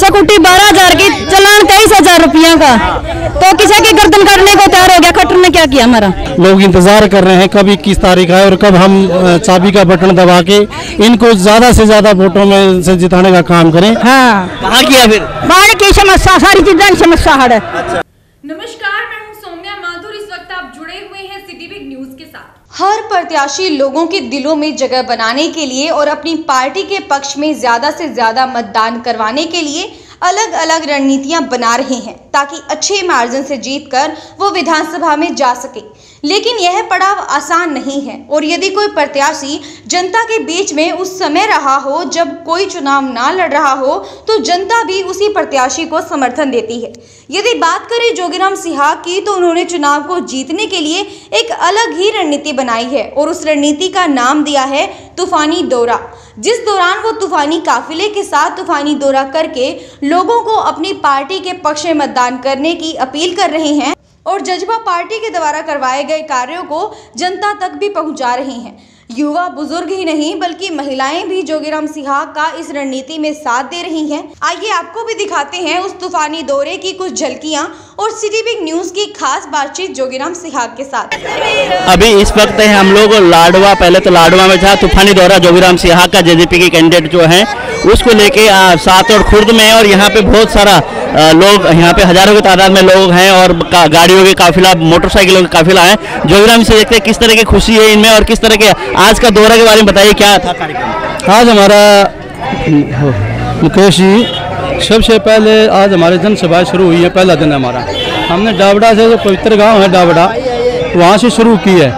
Scooty 12,000 की, चालान 23,000 रुपया का, तो किसी की गर्दन काटने को तैयार हो गया। खट्टर ने क्या किया? हमारा लोग इंतजार कर रहे हैं कब 21 तारीख आए और कब हम चाबी का बटन दबा के इनको ज्यादा से ज्यादा वोटों में से जिताने का काम करें। हाँ, कहाँ किया फिर? बाढ़ की समस्या, सारी चीजें की समस्या है। नमस्कार, मैं हूं सौम्या माथुर। इस वक्त आप जुड़े हुए हैं सिटी बिग न्यूज के साथ। हर प्रत्याशी लोगों के दिलों में जगह बनाने के लिए और अपनी पार्टी के पक्ष में ज्यादा से ज्यादा मतदान करवाने के लिए अलग अलग रणनीतियां बना रहे हैं ताकि अच्छे मार्जिन से जीतकर वो विधानसभा में जा सके। लेकिन यह पड़ाव आसान नहीं है और यदि कोई प्रत्याशी जनता के बीच में उस समय रहा हो जब कोई चुनाव ना लड़ रहा हो तो जनता भी उसी प्रत्याशी को समर्थन देती है। यदि बात करें जोगीराम सिहाग की तो उन्होंने चुनाव को जीतने के लिए एक अलग ही रणनीति बनाई है और उस रणनीति का नाम दिया है तूफानी दौरा, जिस दौरान वो तूफानी काफिले के साथ तूफानी दौरा करके लोगों को अपनी पार्टी के पक्ष में मतदान करने की अपील कर रहे हैं और जज्बा पार्टी के द्वारा करवाए गए कार्यों को जनता तक भी पहुंचा रहे हैं। युवा बुजुर्ग ही नहीं बल्कि महिलाएं भी जोगीराम सिहाग का इस रणनीति में साथ दे रही हैं। आइए आपको भी दिखाते हैं उस तूफानी दौरे की कुछ झलकियां और सिटी बिग न्यूज की खास बातचीत जोगीराम सिहाग के साथ। अभी इस वक्त है हम लोग लाडवा, पहले तो लाडवा में था तूफानी दौरा जोगीराम सिहाग का, जेजेपी के कैंडिडेट जो हैं उसको लेके साथ और खुर्द में, और यहाँ पे बहुत सारा लोग, यहाँ पे हजारों की तादाद में लोग हैं और गाड़ियों के काफिला, मोटरसाइकिलों का काफिला है। जोगीराम से देखते हैं किस तरह की खुशी है इनमें और किस तरह के आज का दौरा के बारे में बताइए, क्या था कार्यक्रम? आज हमारा मुकेश जी, सबसे पहले आज हमारे जनसभा शुरू हुई है। पहला दिन हमारा, हमने डावड़ा से, जो पवित्र गांव है डावड़ा, वहाँ से शुरू की है।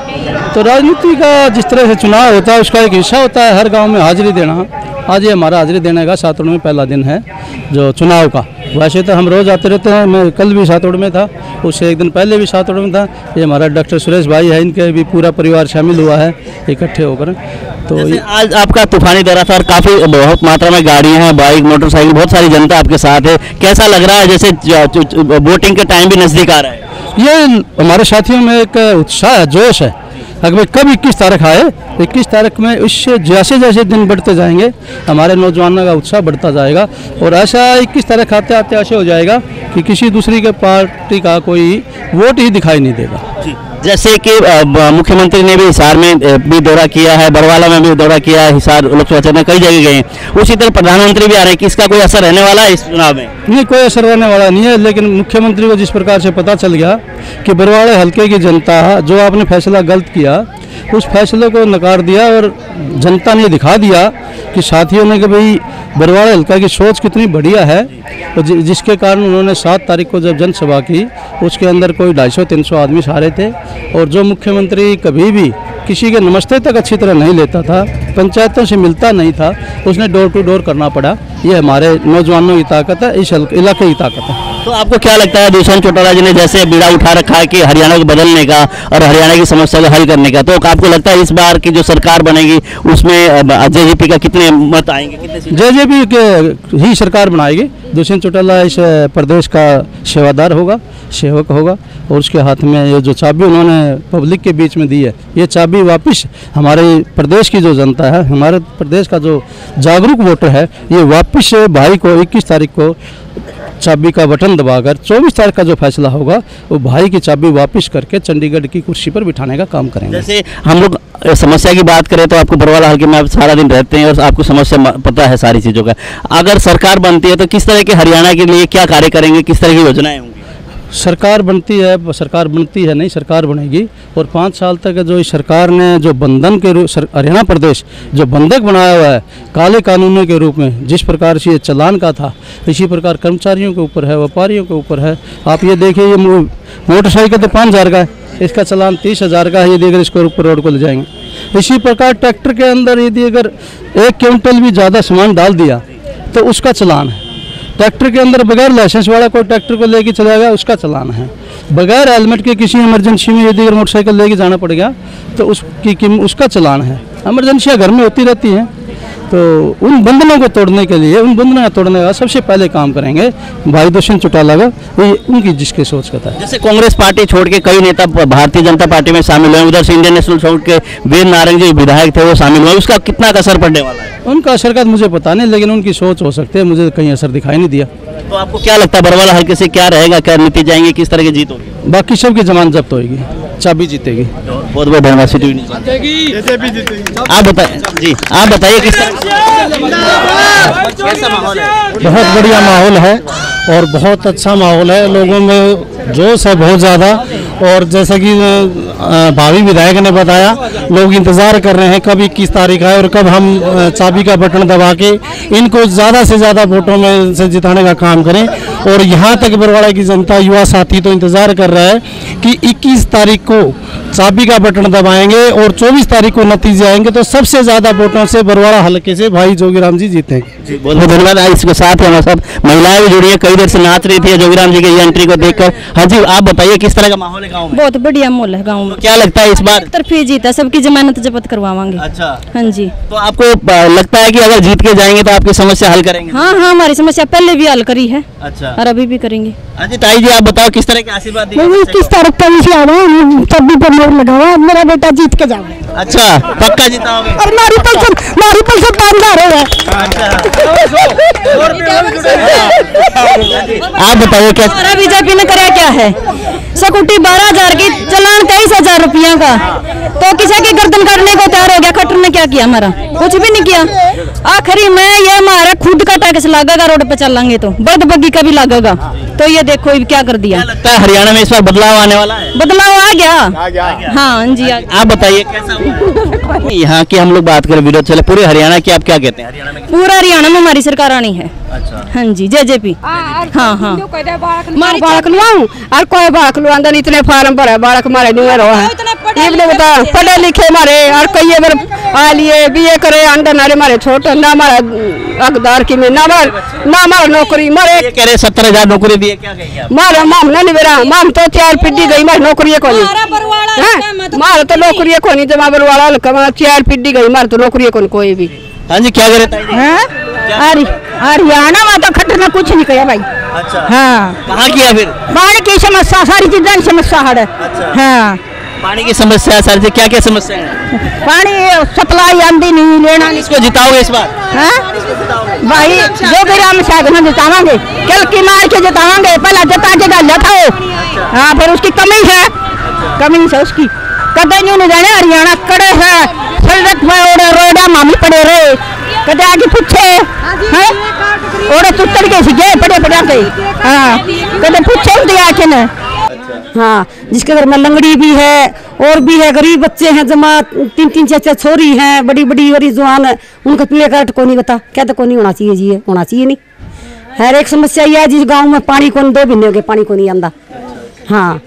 तो राजनीति का जिस तरह से चुनाव होता है उसका एक हिस्सा होता है हर गांव में हाजिरी देना। आज ये हमारा हाजिरी देने का सातोड़ में पहला दिन है जो चुनाव का। वैसे तो हम रोज़ आते रहते हैं, मैं कल भी सातोड़ में था, उससे एक दिन पहले भी सातोड़ में था। ये हमारा डॉक्टर सुरेश भाई है, इनके भी पूरा परिवार शामिल हुआ है इकट्ठे होकर। तो आज आपका तूफानी दौरा था और काफ़ी बहुत मात्रा में गाड़ियाँ हैं, बाइक, मोटरसाइकिल, बहुत सारी जनता आपके साथ है। कैसा लग रहा है जैसे वोटिंग के टाइम भी नज़दीक आ रहा है? ये हमारे साथियों में एक उत्साह है, जोश है। अगर कब 21 तारीख आए, 21 तारीख में इससे जैसे जैसे दिन बढ़ते जाएंगे हमारे नौजवानों का उत्साह बढ़ता जाएगा और ऐसा 21 तारीख आते आते ऐसे हो जाएगा कि किसी दूसरी के पार्टी का कोई वोट ही दिखाई नहीं देगा। जैसे कि मुख्यमंत्री ने भी हिसार में भी दौरा किया है, बरवाला में भी दौरा किया है, हिसार लोकसभा क्षेत्र में कई जगह गए हैं, उसी तरह प्रधानमंत्री भी आ रहे हैं। किसका कोई असर रहने वाला है इस चुनाव में? नहीं, कोई असर रहने वाला नहीं है। लेकिन मुख्यमंत्री को जिस प्रकार से पता चल गया कि बरवाड़े हल्के की जनता जो आपने फैसला गलत किया उस फैसले को नकार दिया और जनता ने दिखा दिया कि साथियों ने कि भाई बरवाड़े हल्का की सोच कितनी बढ़िया है, और जिसके कारण उन्होंने 7 तारीख को जब जनसभा की उसके अंदर कोई 250-300 आदमी सारे थे। और जो मुख्यमंत्री कभी भी किसी के नमस्ते तक अच्छी तरह नहीं लेता था, पंचायतों से मिलता नहीं था, उसने डोर टू डोर करना पड़ा। ये हमारे नौजवानों की ताकत है, इस इलाके की ताकत है। तो आपको क्या लगता है दुष्यंत चौटाला जी ने जैसे बीड़ा उठा रखा है कि हरियाणा को बदलने का और हरियाणा की समस्या को हल करने का, तो आपको लगता है इस बार की जो सरकार बनेगी उसमें जेजेपी का कितने मत आएंगे? जेजेपी के ही सरकार बनाएगी। दुष्यंत चौटाला इस प्रदेश का सेवादार होगा, सेवक होगा और उसके हाथ में ये जो चाबी उन्होंने पब्लिक के बीच में दी है, ये चाबी वापस हमारे प्रदेश की जो जनता है, हमारे प्रदेश का जो जागरूक वोटर है, ये वापस भाई को 21 तारीख को चाबी का बटन दबाकर 24 तारीख का जो फैसला होगा वो भाई की चाबी वापस करके चंडीगढ़ की कुर्सी पर बिठाने का काम करेंगे। जैसे हम लोग समस्या की बात करें तो आपको बरवाला हल्के में आप सारा दिन रहते हैं और आपको समस्या पता है सारी चीज़ों का। अगर सरकार बनती है तो किस तरह के हरियाणा के लिए क्या कार्य करेंगे, किस तरह की योजनाएं होंगी? सरकार बनती है, सरकार बनती है नहीं, सरकार बनेगी। और 5 साल तक जो इस सरकार ने जो बंधन के रूप, हरियाणा प्रदेश जो बंधक बनाया हुआ है काले कानूनों के रूप में, जिस प्रकार से ये चलान का था, इसी प्रकार कर्मचारियों के ऊपर है, व्यापारियों के ऊपर है। आप ये देखिए, ये मोटरसाइकिल तो 5,000 का है, इसका चलान 30,000 का है यदि अगर इसको ऊपर रोड को ले जाएंगे। इसी प्रकार ट्रैक्टर के अंदर यदि अगर 1 क्विंटल भी ज़्यादा सामान डाल दिया तो उसका चलान है। ट्रैक्टर के अंदर बगैर लाइसेंस वाला कोई ट्रैक्टर को लेके चलेगा उसका चलान है। बगैर हेलमेट के किसी इमरजेंसी में यदि अगर मोटरसाइकिल लेके जाना पड़ गया तो उसका चलान है। इमरजेंसियाँ घर में होती रहती हैं, तो उन बंधनों को तोड़ने के लिए, उन बंधनों को तोड़ने का सबसे पहले काम करेंगे भाई दुष्यंत चौटाला का, ये उनकी जिसकी सोच का था। जैसे कांग्रेस पार्टी छोड़ के कई नेता भारतीय जनता पार्टी में शामिल हुए, उधर से इंडियन नेशनल छोड़ के वीर नारायण जी विधायक थे वो शामिल हुए, उसका कितना असर पड़ने वाला है? उनका असर का मुझे पता नहीं, लेकिन उनकी सोच हो सकती है, मुझे कहीं असर दिखाई नहीं दिया। तो आपको क्या लगता है बरवाला हल्के से क्या रहेगा, क्या नतीजे आएंगे, किस तरह की जीत होगी? बाकी सबकी जमानत जब्त होगी, चाबी जीतेगी। बहुत बहुत धन्यवाद। आप बताइए जी, आप बताइए किस तरह कैसा माहौल है? बहुत बढ़िया माहौल है और बहुत अच्छा माहौल है, लोगों में जोश है बहुत ज़्यादा। और जैसा कि भावी विधायक ने बताया, लोग इंतज़ार कर रहे हैं कब 21 तारीख आए और कब हम चाबी का बटन दबा के इनको ज़्यादा से ज़्यादा वोटों में से जिताने का काम करें। और यहाँ तक बरवाड़ा की जनता, युवा साथी तो इंतज़ार कर रहा है कि 21 तारीख को चाबी का बटन दबाएंगे और 24 तारीख को नतीजे आएंगे तो सबसे ज़्यादा वोटों से बरवाड़ा हल्के से भाई जोगीराम जी जीतेंगे। बहुत बहुत धन्यवाद। इसके साथ ही हमारे साथ महिलाएं भी जुड़ी है, कई देर से नाच रही थी जोगीराम जी की एंट्री को देखकर। हाँ जी, आप बताइए किस तरह का माहौल है गाँव में? बहुत बढ़िया माहौल है गाँव में। क्या लगता है इस बार? तरफी जीता, सबकी जमानत जब्त करवाएंगे। अच्छा, हाँ जी। तो आपको लगता है कि अगर जीत के जाएंगे तो आपकी समस्या हल करेंगे? हाँ हाँ, हमारी समस्या पहले भी हल करी है। अच्छा, और अभी भी करेंगे। अच्छा ताई जी, आप बताओ किस तरह के आशीर्वाद दिए? किस तरह से आ रहा हूँ, तब भी पर मोर लगा हुआ है, मेरा बेटा जीत के जाओगे। अच्छा, पक्का जीताओगे? और मारी पैसे 5,000 हो आप बताइए क्या बीजेपी ने कराया क्या है? स्कूटी 12,000 की, चलान 23,000 रुपया का, तो किसी की गर्दन काटने को तैयार हो गया। खट्टर ने क्या किया? हमारा कुछ भी नहीं किया। आखिरी में ये हमारा खुद का टैक्स लगेगा, रोड पे चलेंगे तो बर्द बग्गी का भी लगेगा। तो ये देखो ये क्या कर दिया। लगता है हरियाणा में इस बार बदलाव आने वाला है? बदलाव आ गया। हाँ जी। आप बताइए कैसा हुआ? यहाँ की हम लोग बात करें, विरोध चले पूरे हरियाणा की, आप क्या कहते हैं? हरियाणा में पूरा हरियाणा में हमारी सरकार आनी है। अच्छा, हाँ जी, जेजेपी। हाँ हाँ, मारी बालक लुआऊं और कोई बालक लुआंदा नहीं, इतने फार्म भरे बालक मारे नहीं रहा है। ये बता पढ़े लिखे मारे और कई अगर आ लिए बीए करे अंडर नारे मारे छोटे ना मारे हकदार की में ना मार नौकरी मारे। ये कह रहे 70,000 नौकरी दिए, क्या कहेंगे आप? मारा माम ना निवेरा माम तो 4 पिड्डी गई मार नौकरी को नहीं मार तो नौकरी को नहीं जमा बरवाड़ा 4 पिड्डी गई मार तो नौकरी को कोई भी। हाँ जी, क्या करे? हरियाणा में तो खट्टर में कुछ नहीं किया भाई। अच्छा, हाँ, कहाँ किया फिर? पानी की समस्या, सारी चीजें की समस्या है। अच्छा, हाँ, पानी की समस्या सर जी, क्या क्या समस्या है? पानी सप्लाई आंदी नहीं, लेना नहीं। इसको जिताओगे इस बार? भाई जोगीराम साहब हम जितावांगे, कल की मार के जितावांगे, पहला जिता के गल था। हाँ, फिर उसकी कमी है, कमी है उसकी। कदे नहीं जाने हरियाणा कड़े है, सड़क में रोडा मामी पड़े रहे, कदे आगे पूछे हैं ओड़े तुत्तर के सीगे पड़े के। हाँ, कदे पूछे दिया के न। हाँ, जिसके घर में लंगड़ी भी है और भी है, गरीब बच्चे हैं, जमा 3-3 4 छोरी हैं, बड़ी बड़ी और जवान है, उनका पीले कार्ड को नहीं बता क्या तो को नहीं होना चाहिए जी, होना चाहिए नहीं। हर एक समस्या यह है जिस गांव में पानी को 2 महीने हो गए पानी को नहीं आंदा। हाँ,